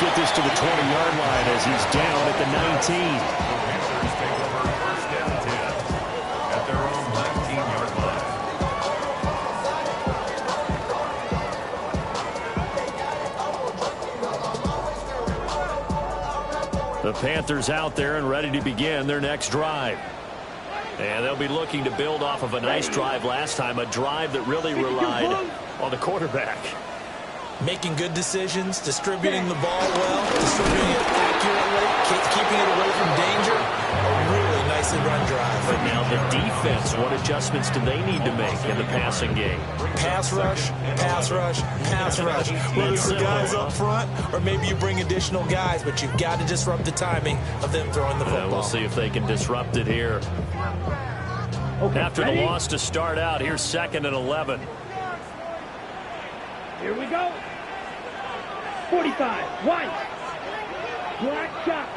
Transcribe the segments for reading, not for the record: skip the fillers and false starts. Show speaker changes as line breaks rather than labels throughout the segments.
get this to the 20-yard line as he's down at the 19.
Panthers take over first down 10 at their own 19-yard line.
The Panthers out there and ready to begin their next drive. And they'll be looking to build off of a nice drive last time, a drive that really relied on the quarterback.
Making good decisions, distributing the ball well, distributing it accurately, keeping it away from danger. A really nicely run drive.
But now the defense, what adjustments do they need to make in the passing game?
Pass rush, pass rush, pass rush. Whether it's the guys up front or maybe you bring additional guys, but you've got to disrupt the timing of them throwing the football.
We'll see if they can disrupt it here. Okay, after the loss to start out, here's 2nd and 11.
Here we go. 45, white, black shot.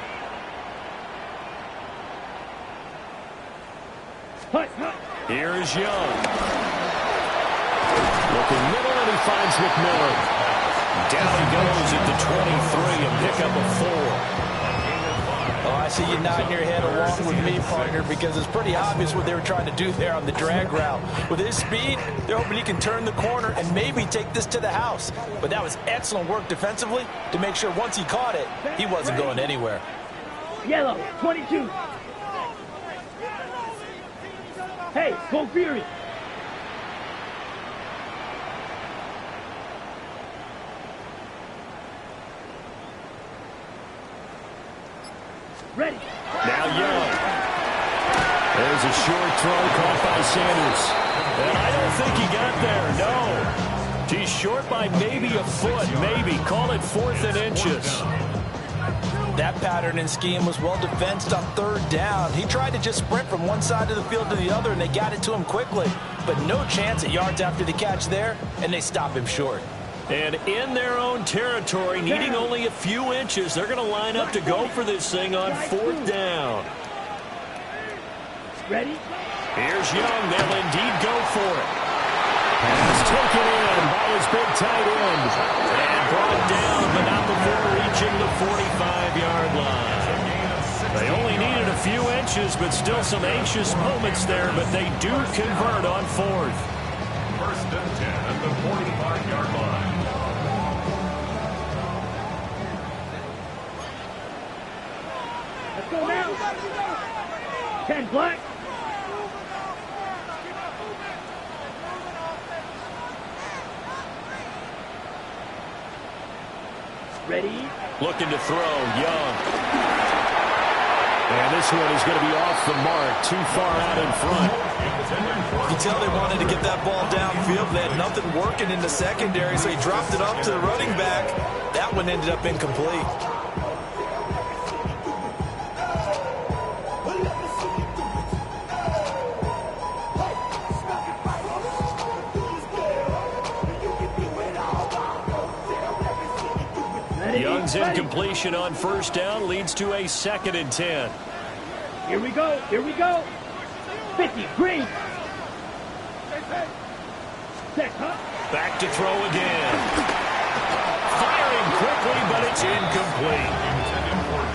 Hut, hut.
Here's Young. Looking middle, and he finds McMillan. Down he goes at the 23, a pickup of 4.
Oh, I see you nodding your head along with me, partner, because it's pretty obvious what they were trying to do there on the drag route. With his speed, they're hoping he can turn the corner and maybe take this to the house. But that was excellent work defensively to make sure once he caught it, he wasn't going anywhere.
Yellow, 22. Hey, go Fury. Ready.
Now Young. There's a short throw caught by Sanders. And I don't think he got there, no. He's short by maybe a foot, maybe. Call it 4th and inches.
That pattern and scheme was well defensed on 3rd down. He tried to just sprint from one side of the field to the other, and they got it to him quickly. But no chance at yards after the catch there, and they stop him short.
And in their own territory, needing only a few inches, they're going to line up to go for this thing on 4th down.
Ready?
Here's Young. They'll indeed go for it. Pass taken in by his big tight end. And brought down, but not before reaching the 45-yard line. They only needed a few inches, but still some anxious moments there, but they do convert on 4th.
First and 10 at the 45-yard line.
Let's go now. 10 black. Ready.
Looking to throw, Young. And this one is going to be off the mark, too far out in front.
You can tell they wanted to get that ball downfield. They had nothing working in the secondary, so he dropped it up to the running back. That one ended up incomplete.
Young's incompletion on 1st down leads to a 2nd and 10.
Here we go. Here we go. 50, green. Set, huh?
Back to throw again. Firing quickly, but it's incomplete.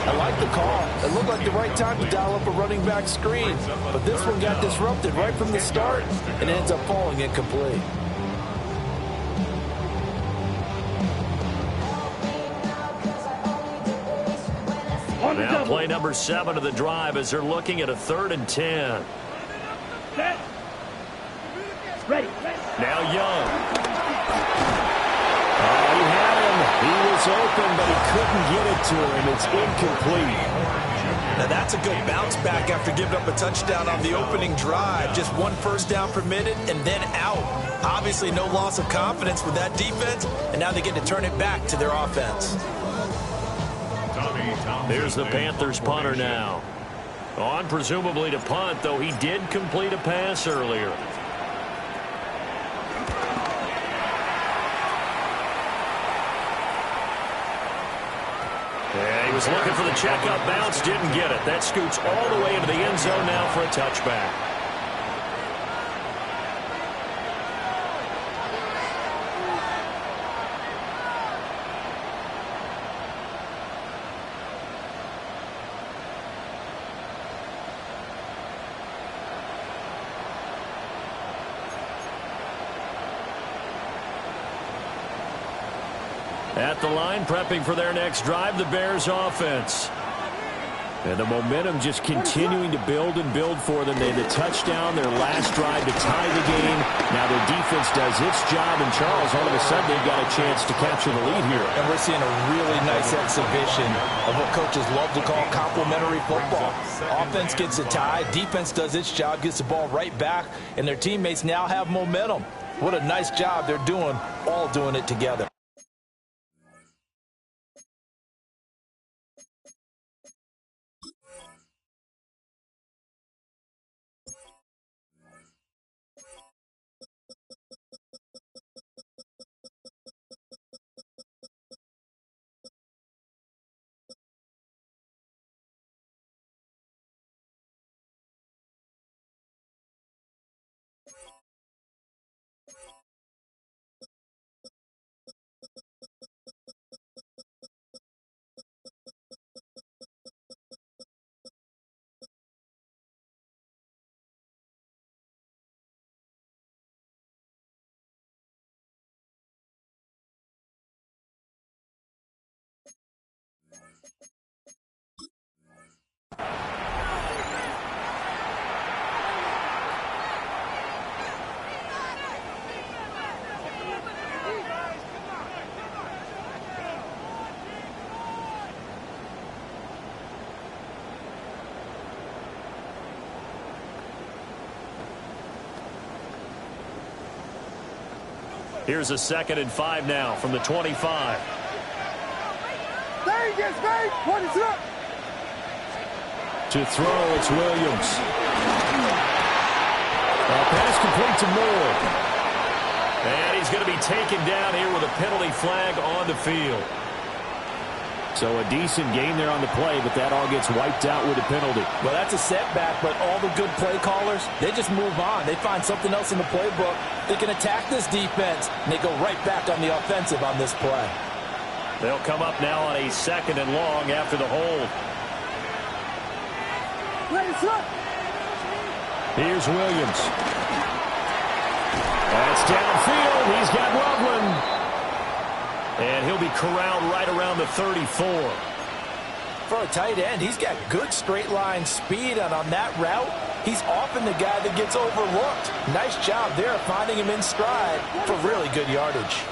I like the call. It looked like the right time to dial up a running back screen. But this one got disrupted right from the start and ends up falling incomplete.
Now play number 7 of the drive as they're looking at a 3rd and 10.
Set. Ready.
Now Young. Oh, he had him. He was open, but he couldn't get it to him. It's incomplete.
Now that's a good bounce back after giving up a touchdown on the opening drive. Just 1 first down permitted and then out. Obviously no loss of confidence with that defense, and now they get to turn it back to their offense.
There's the Panthers punter now. On presumably to punt, though he did complete a pass earlier. Yeah, he was looking for the checkup bounce, didn't get it. That scoots all the way into the end zone now for a touchback. at the line, prepping for their next drive, the Bears offense. And the momentum just continuing to build and build for them. They had the touchdown, their last drive to tie the game. Now their defense does its job, and Charles, all of a sudden, they've got a chance to capture the lead here.
And we're seeing a really nice exhibition of what coaches love to call complementary football. Offense gets it tied, defense does its job, gets the ball right back, and their teammates now have momentum. What a nice job they're doing, all doing it together.
Here's a 2nd and 5 now from the 25. To throw, it's Williams. Pass complete to Moore. And he's going to be taken down here with a penalty flag on the field. So a decent gain there on the play, but that all gets wiped out with a penalty.
Well, that's a setback, but all the good play callers, they just move on. They find something else in the playbook. They can attack this defense, and they go right back on the offensive on this play.
They'll come up now on a 2nd and long after the hold. Here's Williams. That's downfield. He's got Loveland. And he'll be corralled right around the 34.
For a tight end, he's got good straight line speed, and on that route, he's often the guy that gets overlooked. Nice job there finding him in stride for really good yardage.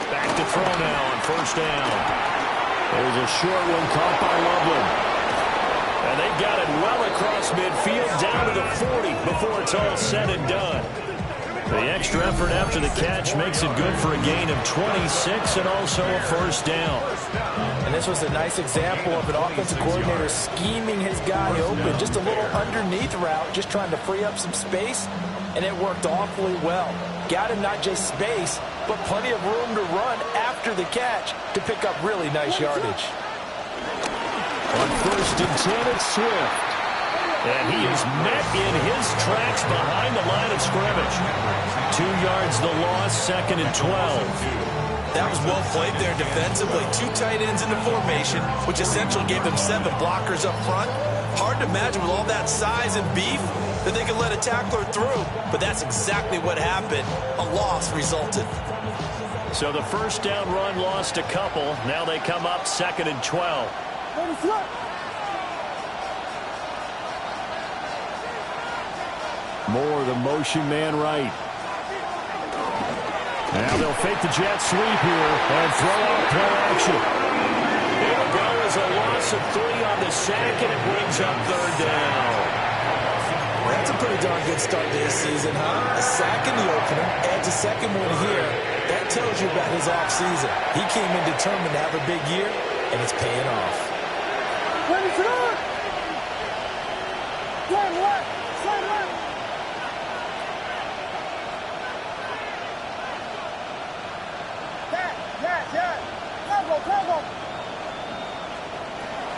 Back to throw now on 1st down. There's a short one caught by Loveland. And they've got it well across midfield down to the 40 before it's all said and done. The extra effort after the catch makes it good for a gain of 26 and also a 1st down.
And this was a nice example of an offensive coordinator scheming his guy open. Just a little underneath route, just trying to free up some space, and it worked awfully well. Got him not just space, but plenty of room to run after the catch to pick up really nice yardage.
On 1st and 10, it's Swift. And he is met in his tracks behind the line of scrimmage. 2 yards the loss, 2nd and 12.
That was well played there defensively. 2 tight ends in the formation, which essentially gave them 7 blockers up front. Hard to imagine with all that size and beef that they could let a tackler through. But that's exactly what happened. A loss resulted.
So the 1st down run lost a couple. Now they come up 2nd and 12. Moore, the motion man right. Now they'll fake the jet sweep here and throw out play action. It'll go as a loss of 3 on the sack, and it brings up 3rd down.
Well, that's a pretty darn good start to this season, huh? A sack in the opener, adds a 2nd one here. That tells you about his offseason. He came in determined to have a big year, and it's paying off.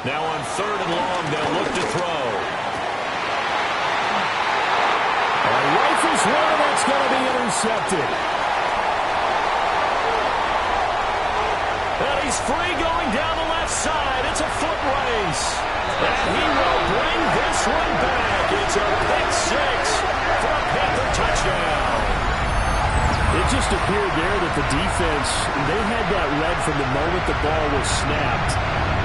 Now on 3rd and long, they'll look to throw. Rifles one, that's going to be intercepted. And he's free going down the left side. It's a foot race. And he will bring this one back. It's a pick 6 for a Panther touchdown. It just almost appeared there that the defense, they had that read from the moment the ball was snapped.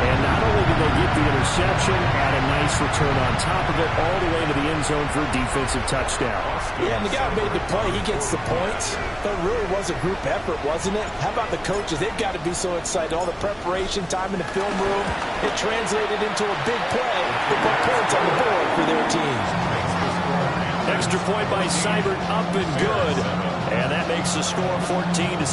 And not only did they get the interception, add a nice return on top of it, all the way into the end zone for a defensive touchdown.
Yeah, and the guy who made the play, he gets the points. But it really was a group effort, wasn't it? How about the coaches? They've got to be so excited. All the preparation, time in the film room, it translated into a big play that put points on the board for their team.
Extra point by Seibert, up and good. And that makes the score 14-7.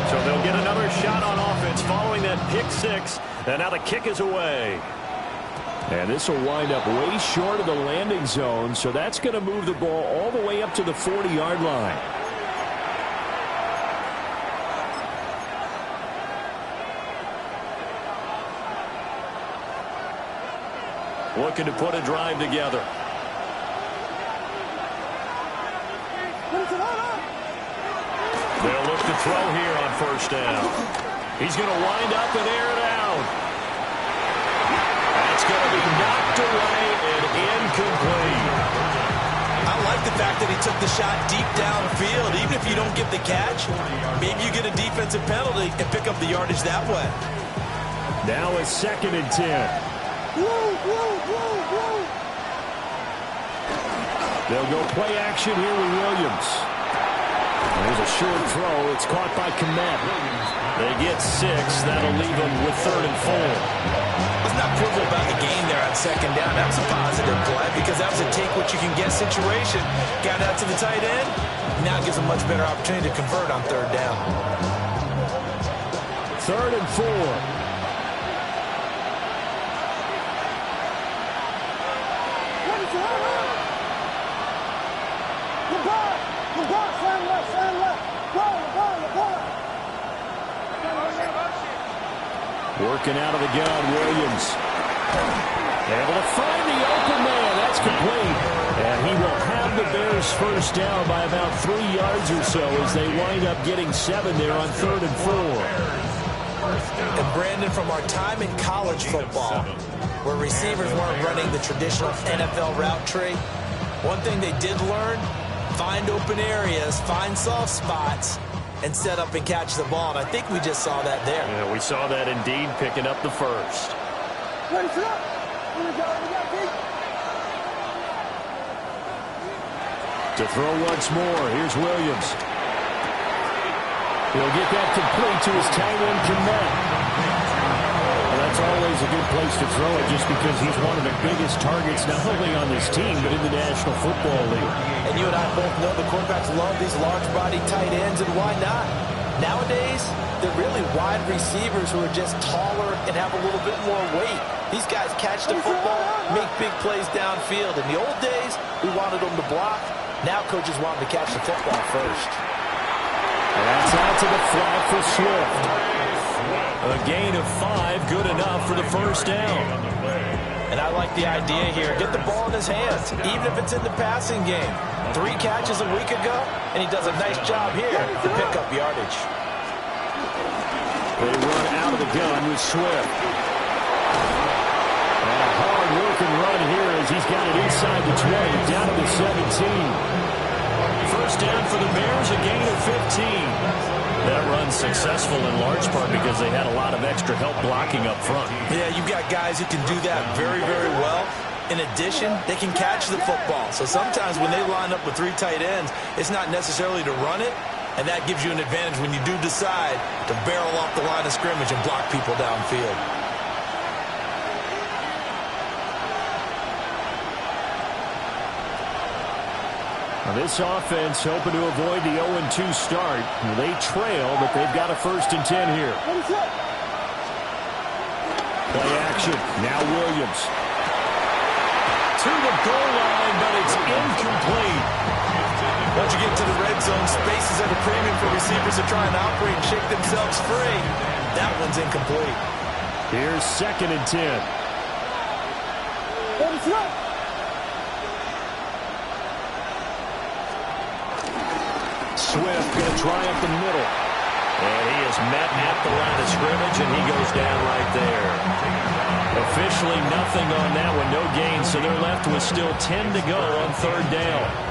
So they'll get another shot on offense following that pick six. And now the kick is away. And this will wind up way short of the landing zone, so that's going to move the ball all the way up to the 40-yard line. Looking to put a drive together. They'll look to throw here on first down. He's going to wind up and air it out. That's going to be knocked away and incomplete.
I like the fact that he took the shot deep downfield. Even if you don't get the catch, maybe you get a defensive penalty and pick up the yardage that way.
Now it's 2nd and 10. They'll go play action here with Williams. There's a short throw. It's caught by Kmet. They get 6. That'll leave them with 3rd and 4.
Let's not quibble about the game there on 2nd down. That was a positive play because that was a take-what-you-can-get situation. Got out to the tight end. Now gives a much better opportunity to convert on 3rd down.
3rd and 4. Working out of the gun, Williams. Able to find the open man. That's complete. And he will have the Bears first down by about 3 yards or so as they wind up getting 7 there on 3rd and 4.
And Brandon, from our time in college football, where receivers weren't running the traditional NFL route tree, one thing they did learn, find open areas, find soft spots, and set up and catch the ball. And I think we just saw that there.
Yeah, we saw that indeed, picking up the first. To throw once more, here's Williams. He'll get that complete to his tight end, Kmet. Well, that's always a good place to throw it just because he's one of the biggest targets not only on this team but in the National Football League.
And you and I both know the quarterbacks love these large-body tight ends, and why not? Nowadays, they're really wide receivers who are just taller and have a little bit more weight. These guys catch the football, make big plays downfield. In the old days, we wanted them to block. Now coaches want them to catch the football first.
And that's out to the flat for Swift. A gain of 5, good enough for the first down.
And I like the idea here. Get the ball in his hands, even if it's in the passing game. 3 catches a week ago, and he does a nice job here to pick up yardage.
They run out of the gun with Swift. And a hard-working run here as he's got it inside the 20, down to the 17. First down for the Bears, a gain of 15. That run's successful in large part because they had a lot of extra help blocking up front.
Yeah, you've got guys who can do that very, very well. In addition, they can catch the football. So sometimes when they line up with 3 tight ends, it's not necessarily to run it, and that gives you an advantage when you do decide to barrel off the line of scrimmage and block people downfield.
Now this offense hoping to avoid the 0-2 start. They trail, but they've got a 1st and 10 here. Play action. Now Williams. To the goal line, but it's incomplete.
Once you get to the red zone, space is at a premium for receivers to try and operate and shake themselves free. That one's incomplete.
Here's 2nd and 10. Swift going to try up the middle. And he is met at the line of scrimmage, and he goes down right there. Officially nothing on that one, no gain, so they're left with still 10 to go on third down.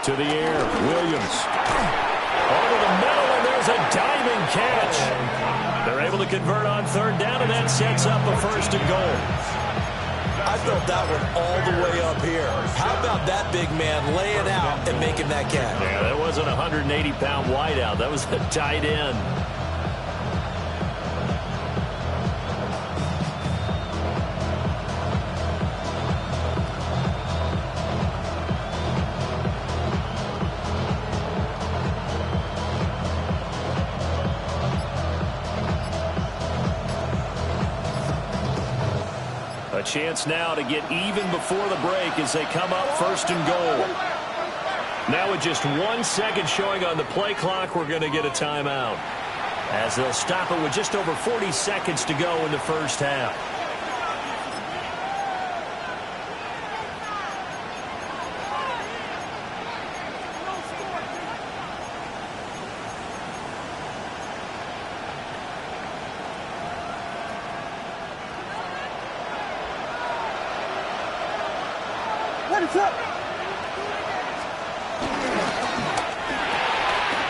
To the air, Williams. Over the middle, and there's a diving catch. They're able to convert on third down, and that sets up a first and goal.
I felt that one all the way up here. How about that big man laying out and making that catch?
Yeah, that wasn't a 180-pound wideout. That was a tight end. A chance now to get even before the break as they come up first and goal. Now with just 1 second showing on the play clock, we're going to get a timeout, as they'll stop it with just over 40 seconds to go in the first half.
It's up.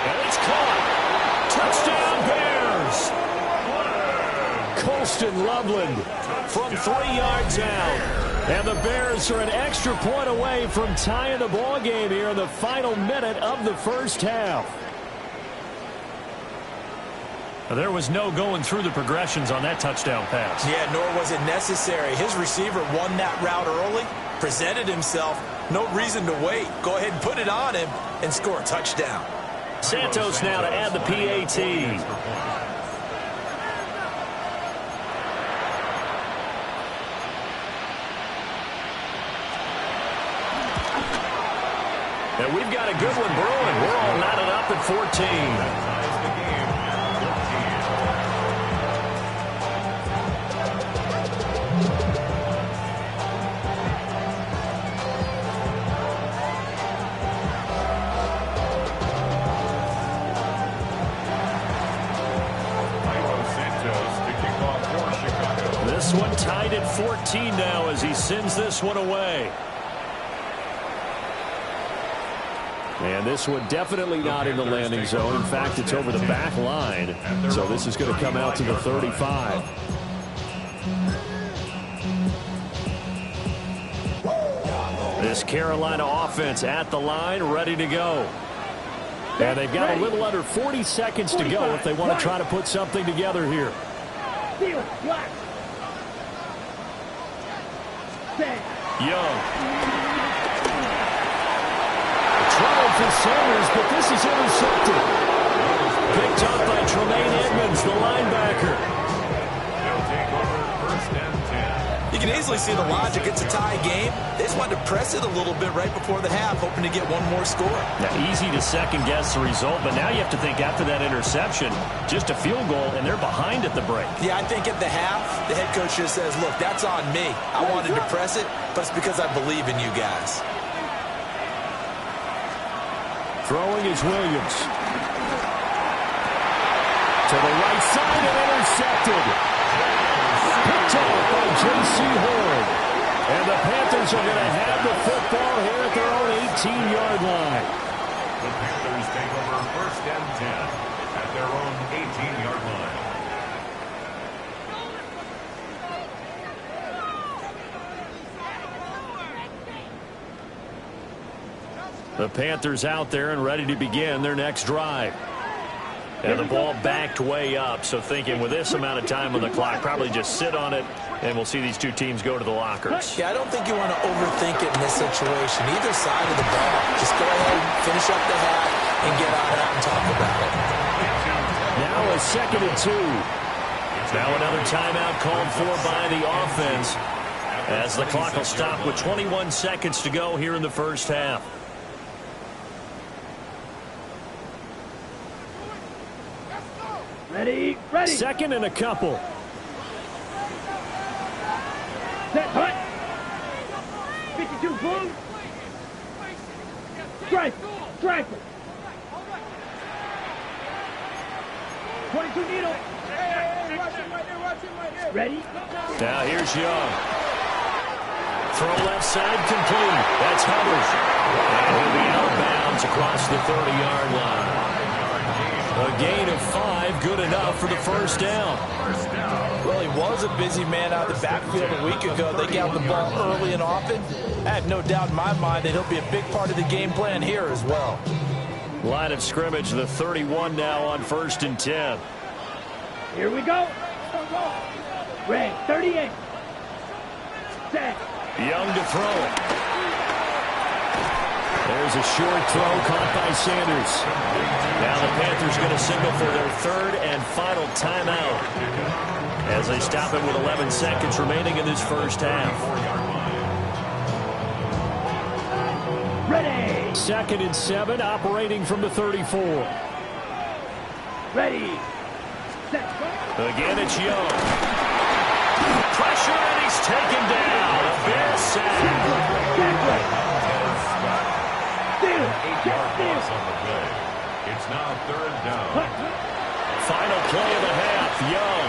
And it's caught. Touchdown, Bears. Colston Loveland from 3 yards out. And the Bears are an extra point away from tying the ball game here in the final minute of the first half. There was no going through the progressions on that touchdown pass.
Yeah, nor was it necessary. His receiver won that route early, presented himself, no reason to wait. Go ahead and put it on him and score a touchdown.
Santos now to add the PAT. And we've got a good one brewing. We're all knotted up at 14. This one tied at 14 now as he sends this one away. And this one definitely not in the landing zone. In fact, it's over the back line. So this is going to come out to the 35. This Carolina offense at the line, ready to go. And they've got a little under 40 seconds to go if they want to try to put something together here. Young. Trouble for Sanders, but this is intercepted. Picked up by Tremaine Edmonds, the linebacker.
They'll take over first and 10.
You can easily see the logic. It's a tie game. They just wanted to press it a little bit right before the half, hoping to get one more score.
Now, easy to second-guess the result, but now you have to think after that interception, just a field goal, and they're behind at the break.
Yeah, I think at the half, the head coach just says, look, that's on me. I wanted to press it, but it's because I believe in you guys.
Throwing is Williams. To the right side and intercepted. Picked off by J.C. Horn. And the Panthers are going to have the football here at their own 18-yard line.
The Panthers take over first and 10 at their own 18-yard line.
The Panthers out there and ready to begin their next drive. And the ball backed way up, so thinking with this amount of time on the clock, probably just sit on it, and we'll see these two teams go to the lockers.
Yeah, I don't think you want to overthink it in this situation. Either side of the ball. Just go ahead, finish up the half, and get on out and talk about it.
Now a 2nd and 2. Now another timeout called for by the offense, as the clock will stop with 21 seconds to go here in the first half.
Ready, ready.
2nd and a couple.
Set, hut. 52 blue. Strike, strike. 22 needle. Ready?
Now here's Young. Throw left side complete. That's Hubbard. And he'll be out of bounds across the 30-yard line. A gain of 5, good enough for the first down.
Well, he was a busy man out of the backfield a week ago. They got the ball early and often. I have no doubt in my mind that he'll be a big part of the game plan here as well.
Line of scrimmage, the 31 now on 1st and 10.
Here we go. Red, 38. Set.
Young to throw it. There's a short throw caught by Sanders. Now the Panthers going to signal for their 3rd and final timeout as they stop it with 11 seconds remaining in this first half.
Ready.
2nd and 7, operating from the 34.
Ready. Set.
Again, it's Young. Pressure, and he's taken down. A big sack.
8-yard loss on the play. It's now 3rd down.
Final play of the half, Young.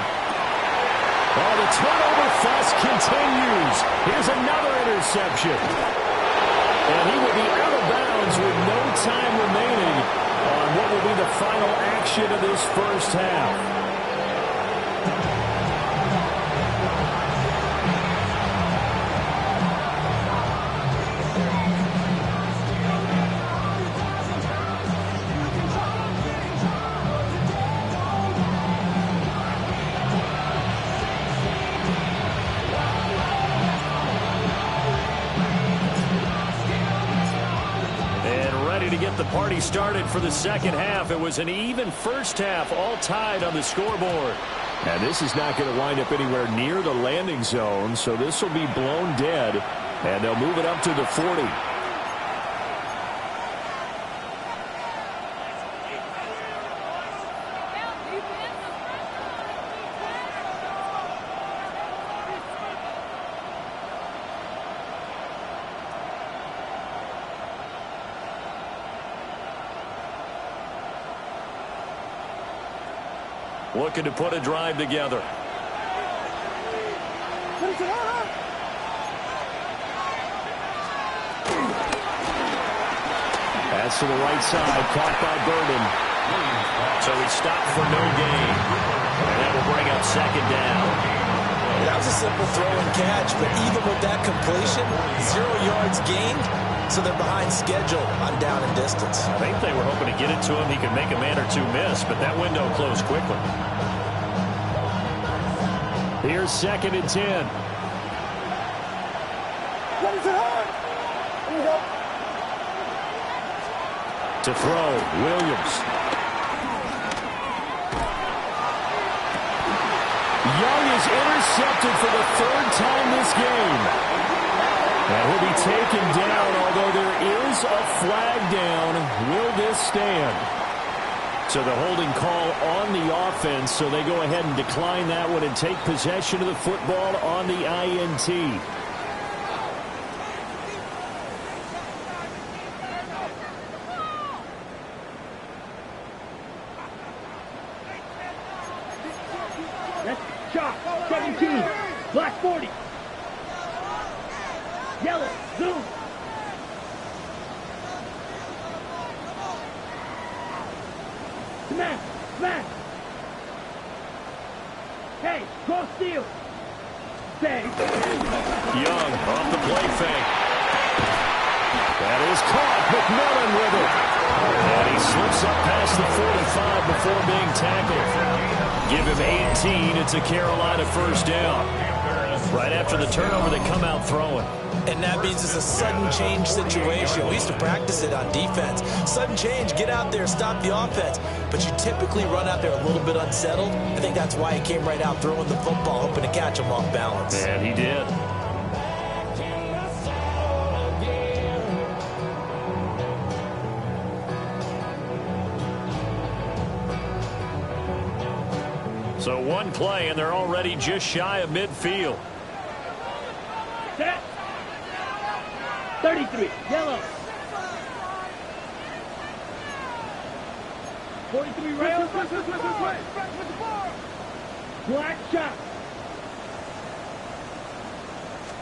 Oh, the turnover fuss continues. Here's another interception. And he will be out of bounds with no time remaining on what will be the final action of this first half. To get the party started for the second half. It was an even first half, all tied on the scoreboard. And this is not going to wind up anywhere near the landing zone, so this will be blown dead, and they'll move it up to the 40. Looking to put a drive together. Pass to the right side, caught by Burden. So he stopped for no gain. And that will bring up 2nd down.
That was a simple throw and catch, but even with that completion, 0 yards gained, so they're behind schedule on down and distance.
I think they were hoping to get it to him. He could make a man or two miss, but that window closed quickly. Here's 2nd and 10. To throw, Williams. Young is intercepted for the 3rd time this game. And he'll be taken down, although there is a flag down. Will this stand? So the holding call on the offense, so they go ahead and decline that one and take possession of the football on the INT.
That's shot. 17. Black 40. Yellow. Zoom. Smash. Smash. Hey, cross steal. Stay.
Young off the play fake. That is caught. McMillan with it. And he slips up past the 45 before being tackled. Give him 18. It's a Carolina first down. Right after the turnover, they come out throwing.
And that means it's a sudden change situation. We used to practice it on defense. Sudden change, get out there, stop the offense. But you typically run out there a little bit unsettled. I think that's why he came right out throwing the football, hoping to catch him off balance.
And he did. So one play, and they're already just shy of midfield.
Set. 33, yellow. 43, rail. Black shot.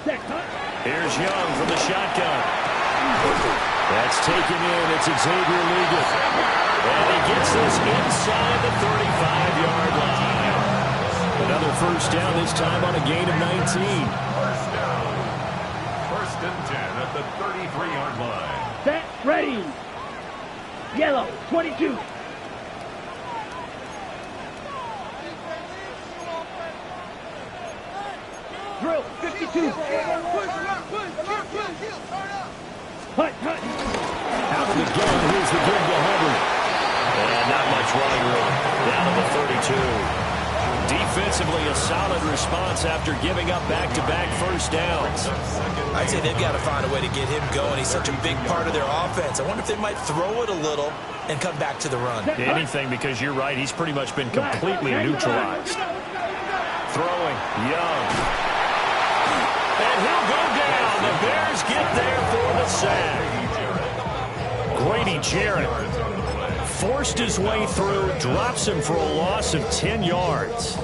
Set, cut.
Here's Young from the shotgun. That's taken in. It's Xavier Ligon. And he gets this inside the 35-yard line. Another first down, this time on a gain of 19.
First down. First and 10 at the 33-yard line.
Set, ready. Yellow, 22. Drill, 52. Hut.
Out of the gun, here's the give to Hubbard. And not much running room. Down to the 32. Defensively, a solid response after giving up back-to-back first downs.
I'd say they've got to find a way to get him going. He's such a big part of their offense. I wonder if they might throw it a little and come back to the run.
Anything, because you're right, he's pretty much been completely neutralized. Throwing, Young. And he'll go down. The Bears get there for the sack. Grady Jarrett forced his way through, drops him for a loss of 10 yards.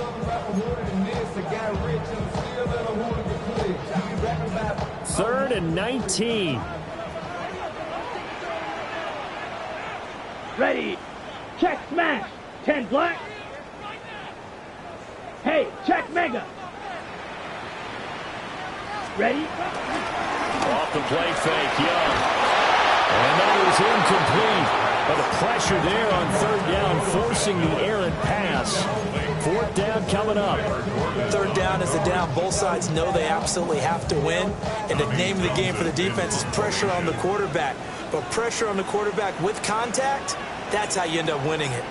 Third and 19.
Ready. Check smash. 10 black. Hey, check mega. Ready.
Off the play fake, Young. And that is incomplete. But the pressure there on third down, forcing the errant pass. Fourth down coming up.
Third down is a down. Both sides know they absolutely have to win. And the name of the game for the defense is pressure on the quarterback. But pressure on the quarterback with contact, that's how you end up winning it.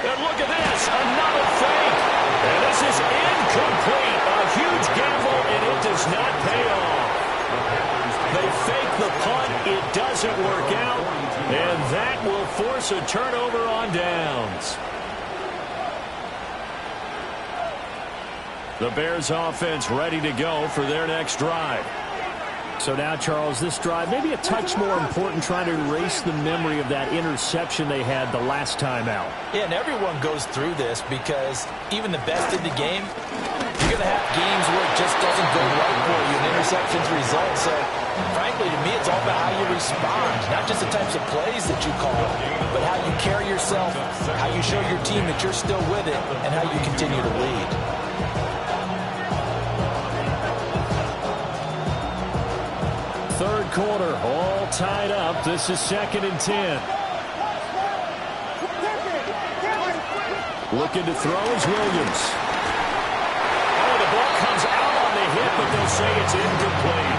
And look at this, another fake. And this is incomplete. A huge gamble, and it does not pay off. They fake the punt. It doesn't work out. And that will force a turnover on downs. The Bears offense ready to go for their next drive. So now, Charles, this drive maybe a touch more important, trying to erase the memory of that interception they had the last time out.
Yeah, and everyone goes through this because even the best in the game, you're going to have games where it just doesn't go right for you and interceptions result. So, frankly, to me, it's all about how you respond, not just the types of plays that you call, but how you carry yourself, how you show your team that you're still with it, and how you continue to lead.
Third quarter, all tied up. This is 2nd and 10. Looking to throw is Williams. Oh, the ball comes out on the hit, but they'll say it's incomplete.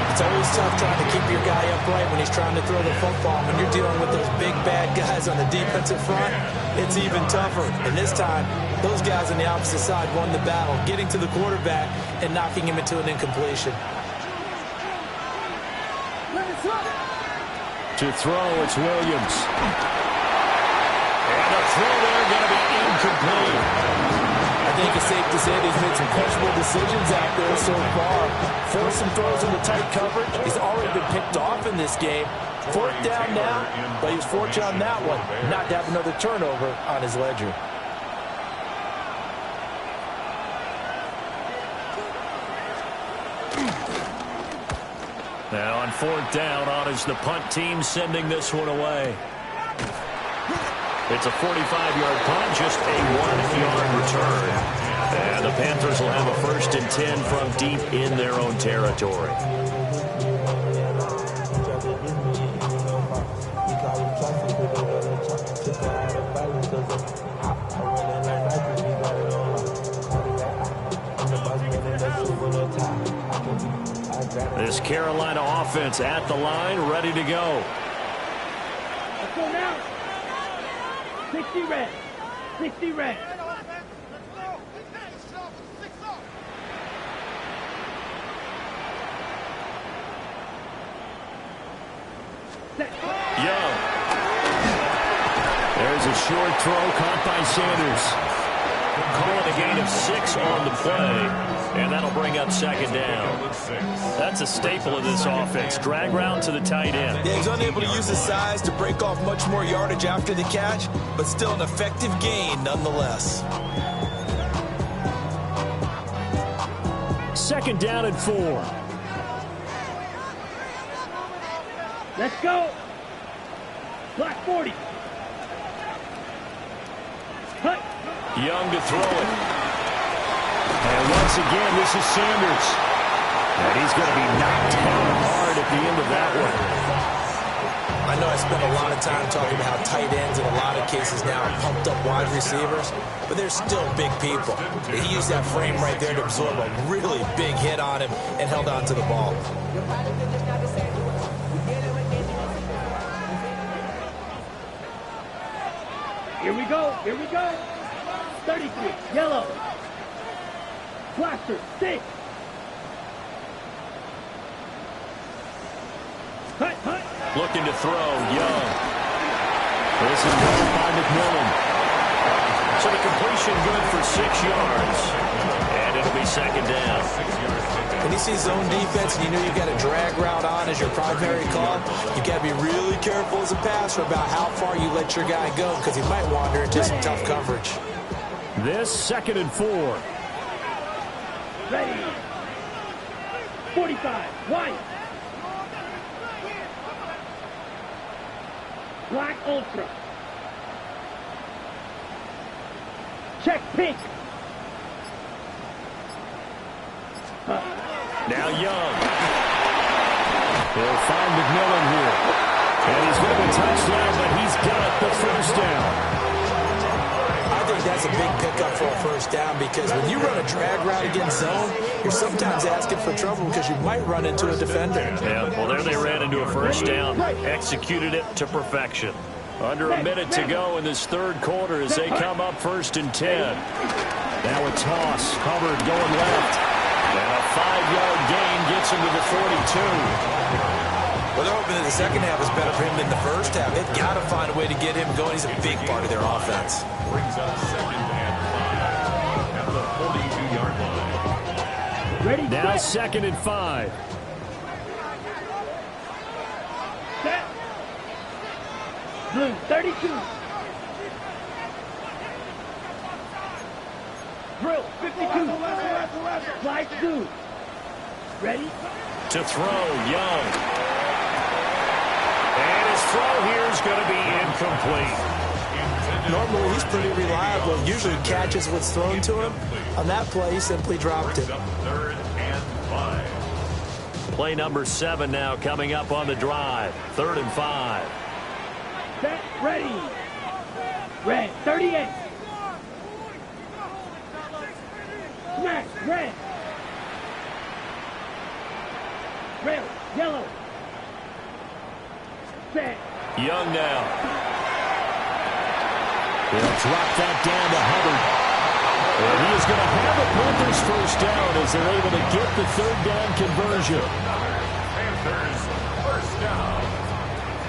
It's always tough trying to keep your guy upright when he's trying to throw the football. When you're dealing with those big, bad guys on the defensive front, it's even tougher. And this time, those guys on the opposite side won the battle, getting to the quarterback and knocking him into an incompletion.
To throw, it's Williams. And a throw there going to be incomplete.
I think it's safe to say he's made some questionable decisions out there so far. Forced some throws into tight coverage. He's already been picked off in this game. Fourth down now, but he was fortunate on that one not to have another turnover on his ledger.
Now on fourth down, on is the punt team sending this one away. It's a 45-yard punt, just a 1-yard return. And the Panthers will have a 1st and 10 from deep in their own territory. This Carolina offense at the line, ready to go.
Let's go now. 60 red. 60 red.
Young. There's a short throw caught by Sanders. Calling a gain of 6 on the play, and that'll bring up second down. That's a staple of this offense. Drag route to the tight end.
Yeah, he's unable to use his size to break off much more yardage after the catch, but still an effective gain nonetheless.
Second down and 4.
Let's go. Black 40. Cut.
Young to throw it. And once again, this is Sanders. And he's going to be knocked down hard at the end of that one.
I know I spent a lot of time talking about how tight ends in a lot of cases now are pumped up wide receivers, but they're still big people. He used that frame right there to absorb a really big hit on him and held on to the ball.
Here we go. Here we go. 33. Yellow. Blaster. 6. Cut. Cut.
Looking to throw. Young. This is going by McMillan. So the completion good for 6 yards. And it'll be second down.
When you see zone defense and you know you've got a drag route on as your primary call, you've got to be really careful as a passer about how far you let your guy go because he might wander into some tough coverage.
This second and 4.
Ready. 45. White. Black Ultra. Check pink.
Now Young. He'll find McMillan here. And he's going to be touchdown, but he's got the first down.
I think that's a big pickup for a first down because when you run a drag route against zone, you're sometimes asking for trouble because you might run into a defender.
Yeah, well, there they ran into a first down. Executed it to perfection. Under a minute to go in this third quarter as they come up 1st and 10. Now a toss. Hubbard going left. And a 5-yard gain gets him to the 42.
Well, they're hoping that the second half is better for him than the first half. They've got to find a way to get him going. He's a big part of their offense.
Brings up second and 5 at the 42-yard line.
Ready.
Now
Set.
2nd and 5.
Set. Blue 32. Drill 52. Fly 2. Ready.
To throw, Young. And his throw here is going to be incomplete.
Normally, he's pretty reliable. Usually catches what's thrown to him. On that play, he simply dropped it.
3rd and 5.
Play number 7 now coming up on the drive. 3rd and 5.
Set. Ready. Red 38. Smash. Red. Red. Yellow. Set.
Young now. They'll drop that down to Hubbard. And he is going to have a Panthers first down as they're able to get the 3rd down conversion.
Panthers first down.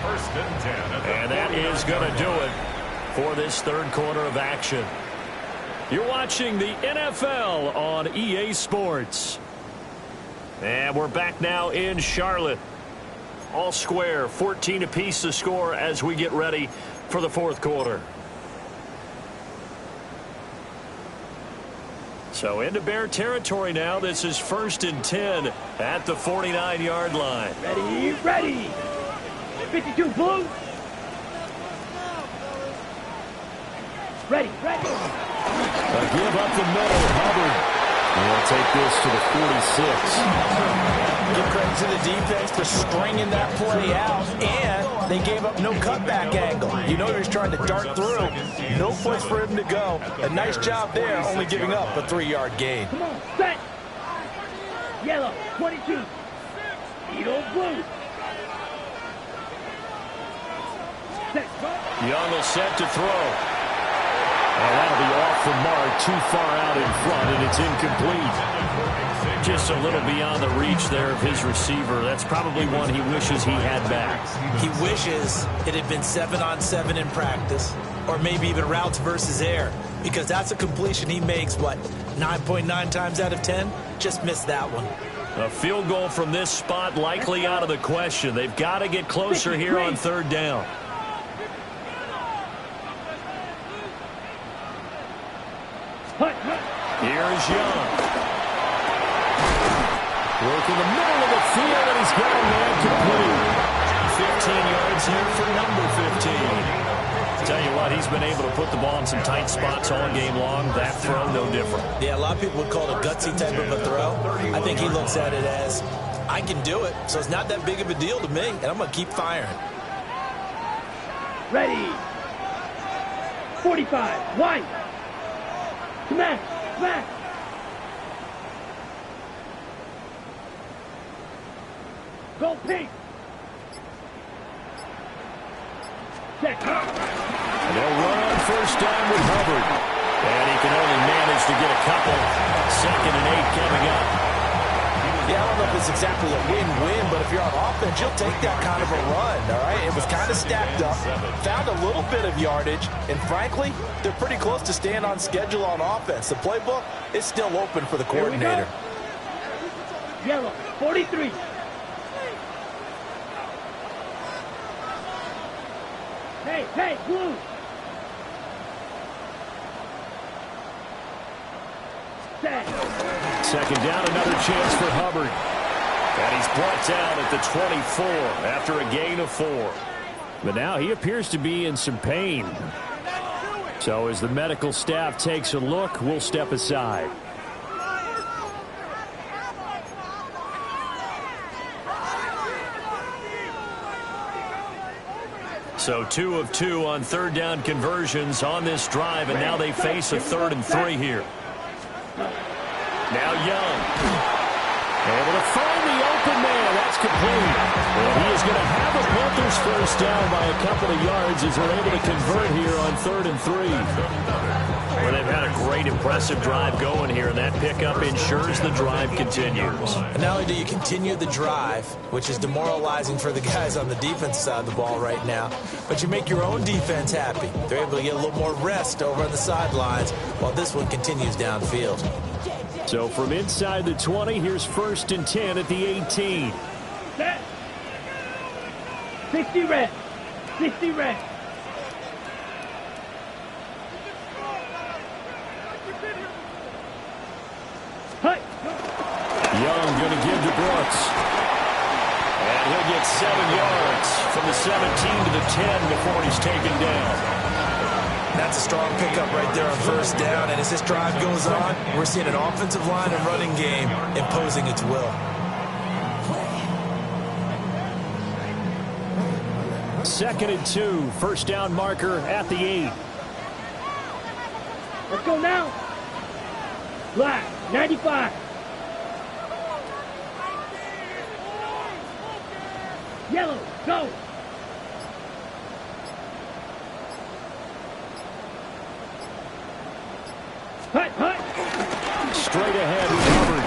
1st and 10.
And that is going to do it for this third quarter of action. You're watching the NFL on EA Sports. And we're back now in Charlotte. All square, 14 apiece to score as we get ready for the fourth quarter. So into Bear territory now. This is 1st and 10 at the 49-yard line.
Ready. Ready. 52 blue. Ready. Ready.
A give up the middle. Hubbard will take this to the 46.
Give credit to the defense for stringing that play out, and they gave up no cutback angle. You know he was trying to dart through. No place for him to go. A nice job there, only giving up a 3-yard gain.
Come on. Set. Yellow, 22. Eagle blue. Set.
Young will set to throw. And that'll be off the mark, too far out in front, and it's incomplete. Just a little beyond the reach there of his receiver. That's probably one he wishes he had back.
He wishes it had been 7-on-7 in practice, or maybe even routes versus air, because that's a completion he makes, what, 9.9 times out of 10? Just missed that one.
A field goal from this spot likely out of the question. They've got to get closer here on third down. Here's Young. Working the middle of the field, and he's got a man complete. 15 yards here for number 15. Tell you what, he's been able to put the ball in some tight spots all game long. That throw, no different.
Yeah, a lot of people would call it a gutsy type of a throw. I think he looks at it as, I can do it, so it's not that big of a deal to me, and I'm going to keep firing.
Ready. 45. Wide. Smash. Smash. Go pink. Check.
They'll run on first down with Hubbard. And he can only manage to get a couple. 2nd and 8 coming up.
Yeah, I don't know if it's exactly a win-win, but if you're on offense, you'll take that kind of a run, all right? It was kind of stacked up, found a little bit of yardage, and frankly, they're pretty close to staying on schedule on offense. The playbook is still open for the coordinator.
Yellow, 43. Hey, blue. Set.
2nd down, another chance for Hubbard. And he's brought down at the 24 after a gain of 4. But now he appears to be in some pain. So as the medical staff takes a look, we'll step aside. So 2 of 2 on third down conversions on this drive, and now they face a 3rd and 3 here. Now Young. Able to find the open man. That's complete. And he is going to have a Panthers first down by a couple of yards as they're able to convert here on 3rd and 3. Well, they've had a great, impressive drive going here, and that pickup ensures the drive continues.
And not only do you continue the drive, which is demoralizing for the guys on the defense side of the ball right now, but you make your own defense happy. They're able to get a little more rest over on the sidelines while this one continues downfield.
So from inside the 20, here's 1st and 10 at the 18.
Set. 60 red. 60 red. Hut.
Young going to give to Brooks. And he'll get 7 yards from the 17 to the 10 before he's taken down.
That's a strong pickup right there on first down, and as this drive goes on, we're seeing an offensive line and running game imposing its will.
2nd and 2, first down marker at the 8.
Let's go now. Black, 95. Yellow, go. Hut.
Straight ahead with Hubbard.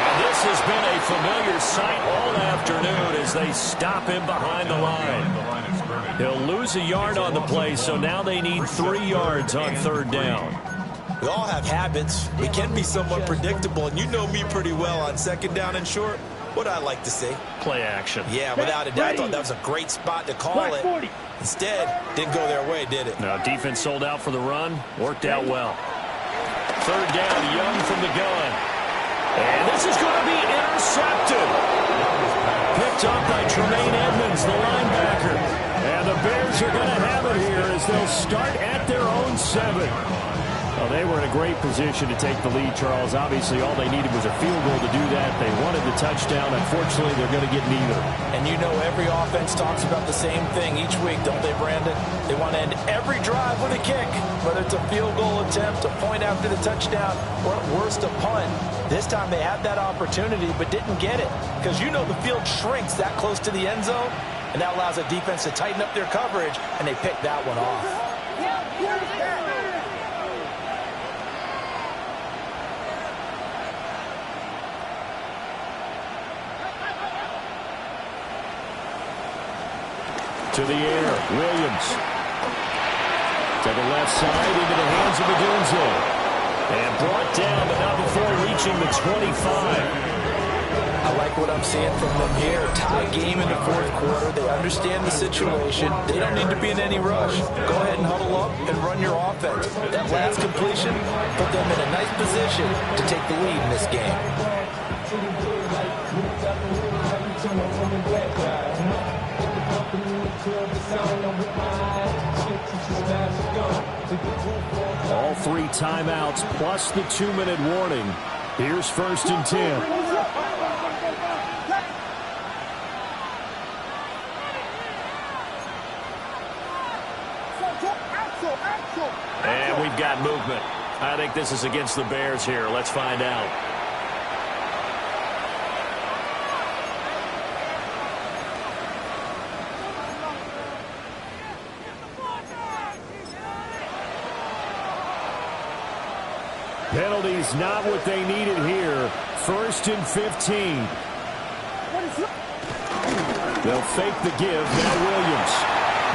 And this has been a familiar sight all afternoon as they stop him behind the line. He'll lose a yard on the play, so now they need 3 yards on third down.
We all have habits. We can be somewhat predictable, and you know me pretty well on 2nd down and short. What I like to see.
Play action.
Yeah, without a doubt, I thought that was a great spot to call it.
40.
Instead, didn't go their way, did it?
No, defense sold out for the run. Worked out well. 3rd down, Young from the gun. And this is going to be intercepted. Picked up by Tremaine Edmonds, the linebacker. And the Bears are going to have it here as they'll start at their own 7. Well, they were in a great position to take the lead, Charles. Obviously, all they needed was a field goal to do that. They wanted the touchdown. Unfortunately, they're going to get neither.
And you know every offense talks about the same thing each week, don't they, Brandon? They want to end every drive with a kick, whether it's a field goal attempt, a point after the touchdown, or at worst, a punt. This time they had that opportunity but didn't get it because you know the field shrinks that close to the end zone, and that allows a defense to tighten up their coverage, and they picked that one off.
To the air, Williams. To the left side, into the hands of Odunze. And brought down, but not before reaching the 25.
I like what I'm seeing from them here. Tie game in the fourth quarter. They understand the situation. They don't need to be in any rush. Go ahead and huddle up and run your offense. That last completion put them in a nice position to take the lead in this game.
All 3 timeouts plus the 2-minute warning. Here's 1st and 10. And we've got movement. I think this is against the Bears here. Let's find out. Penalties not what they needed here. 1st and 15. They'll fake the give. Now Williams.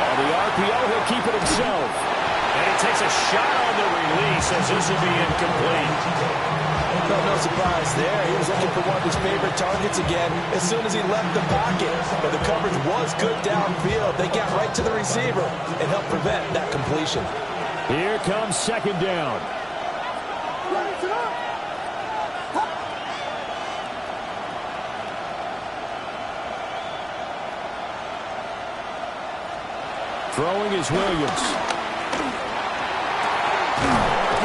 On the RPO, he'll keep it himself. And he takes a shot on the release as this will be incomplete.
No surprise there. He was looking for one of his favorite targets again as soon as he left the pocket. But the coverage was good downfield. They got right to the receiver and helped prevent that completion.
Here comes 2nd down. Throwing is Williams.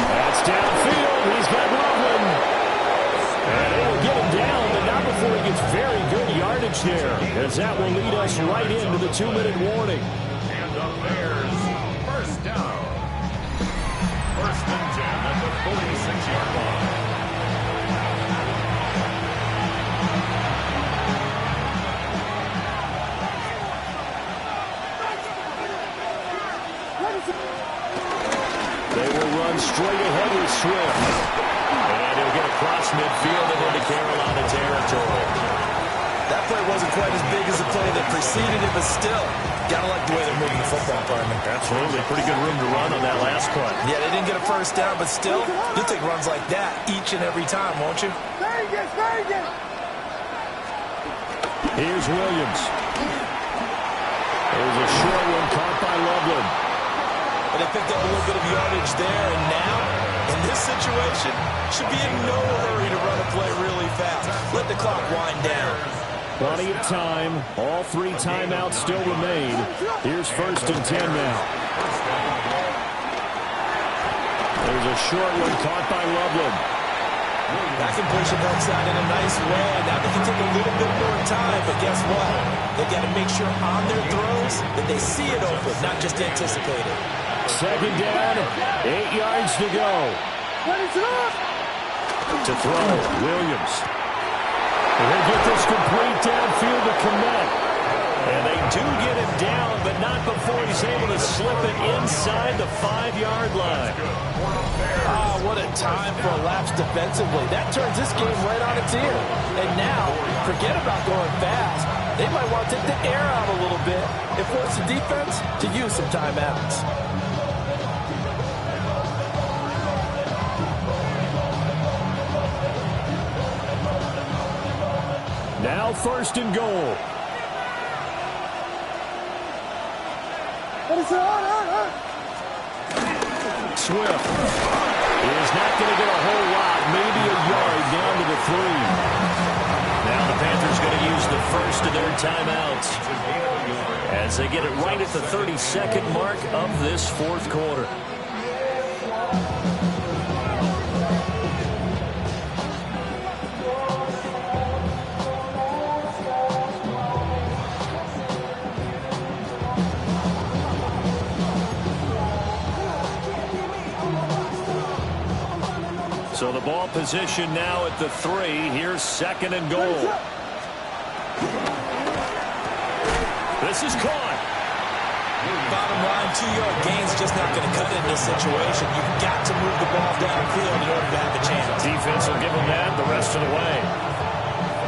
That's downfield. He's got Loveland. And they will get him down, but not before he gets very good yardage there, as that will lead us right into the 2-minute warning.
And the Bears, 1st down. 1st and 10 at the 46-yard line.
They will run straight ahead with Swift. And he'll get across midfield and into Carolina territory.
That play wasn't quite as big as the play that preceded it, but still, gotta like the way they're moving the football, partner.
Absolutely. Pretty good room to run on that last play.
Yeah, they didn't get a 1st down, but still, you'll take runs like that each and every time, won't you?
Here's Williams. There's a short one caught by Loveland.
But they picked up a little bit of yardage there, and now, in this situation, should be in no hurry to run a play really fast. Let the clock wind down.
Plenty of time. All 3 timeouts still remain. Here's 1st and 10 now. There's a short one caught by Loveland.
That completion helps out in a nice way. Now they can take a little bit more time, but guess what? They got to make sure on their throws that they see it open, not just anticipate it.
2nd down, 8 yards to go. To throw, Williams. And he'll get this complete downfield to Kmet. And they do get him down, but not before he's able to slip it inside the 5-yard line.
Ah, what a time for a lapse defensively. That turns this game right on its ear. And now, forget about going fast. They might want to take the air out a little bit and force the defense to use some timeouts.
Now 1st and goal. Swift is not going to get a whole lot, maybe a yard down to the 3. Now the Panthers going to use the 1st of their timeouts as they get it right at the 32nd mark of this 4th quarter. ball position now at the 3. Here's 2nd and goal. This is caught.
Bottom line, 2-yard gain's just not going to cut it in this situation. You've got to move the ball downfield in order to have a chance.
Defense will give them that the rest of the way.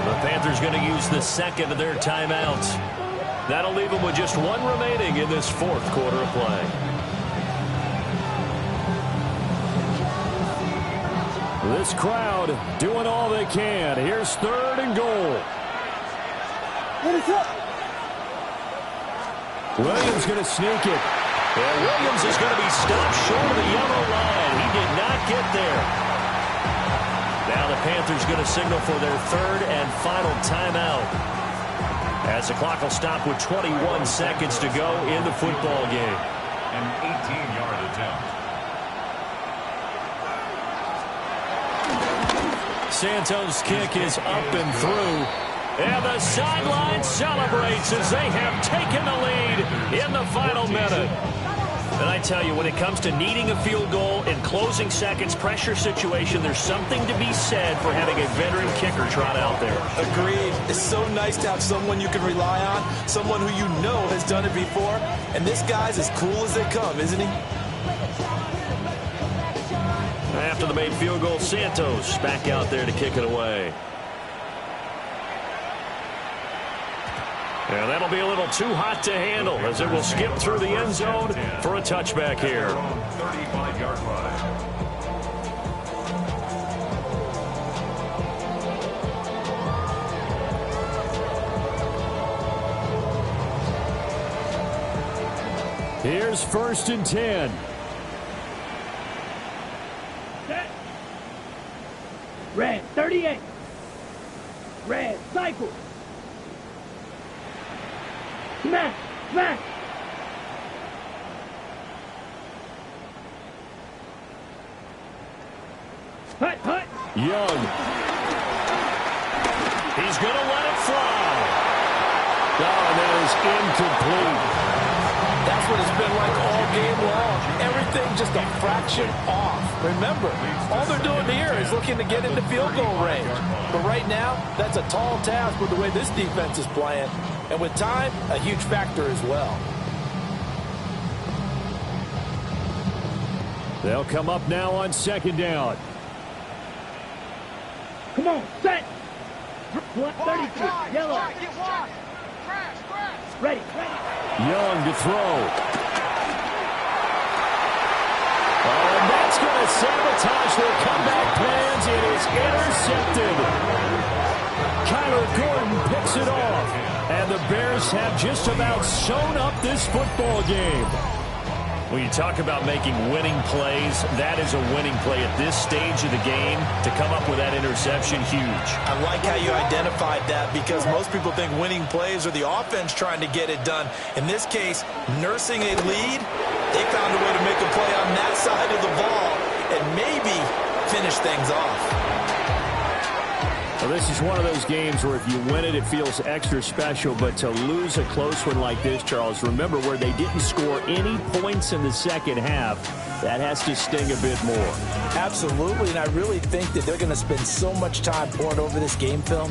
The Panthers going to use the 2nd of their timeouts. That'll leave them with just 1 remaining in this 4th quarter of play. This crowd doing all they can. Here's 3rd and goal.
What is up?
Williams going to sneak it. And Williams is going to be stopped short of the yellow line. He did not get there. Now the Panthers going to signal for their 3rd and final timeout, as the clock will stop with 21 seconds to go in the football game.
An 18-yard attempt.
Santos' kick is up and through. And the sideline celebrates as they have taken the lead in the final minute. And I tell you, when it comes to needing a field goal in closing seconds, pressure situation, there's something to be said for having a veteran kicker trot out there.
Agreed. It's so nice to have someone you can rely on, someone who you know has done it before. And this guy's as cool as they come, isn't he?
After the made field goal, Santos back out there to kick it away. And that'll be a little too hot to handle as it will skip through the end zone for a touchback here.
35-yard line.
Here's 1st and 10.
Set. Red, 38. Red, cycle. Smash! Smash! Hut! Hut!
Young. He's going to let it fly. Oh, that is incomplete.
That's what it's been like all game long. Everything just a fraction off. Remember, all they're doing here is looking to get into field goal range. But right now, that's a tall task with the way this defense is playing. And with time, a huge factor as well.
They'll come up now on 2nd down.
Come on, set! 33, yellow. Ready, ready.
Young to throw. Oh, and that's going to sabotage their comeback plans. It is intercepted. Kyler Gordon picks it off. And the Bears have just about sewn up this football game. When you talk about making winning plays, that is a winning play at this stage of the game. To come up with that interception, huge.
I like how you identified that, because most people think winning plays are the offense trying to get it done. In this case, nursing a lead, they found a way to make a play on that side of the ball and maybe finish things off.
Well, this is one of those games where if you win it, it feels extra special. But to lose a close one like this, Charles, remember where they didn't score any points in the second half, that has to sting a bit more.
Absolutely, and I really think that they're going to spend so much time pouring over this game film,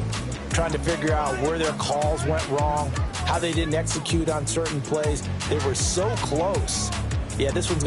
trying to figure out where their calls went wrong, how they didn't execute on certain plays. They were so close. Yeah, this one's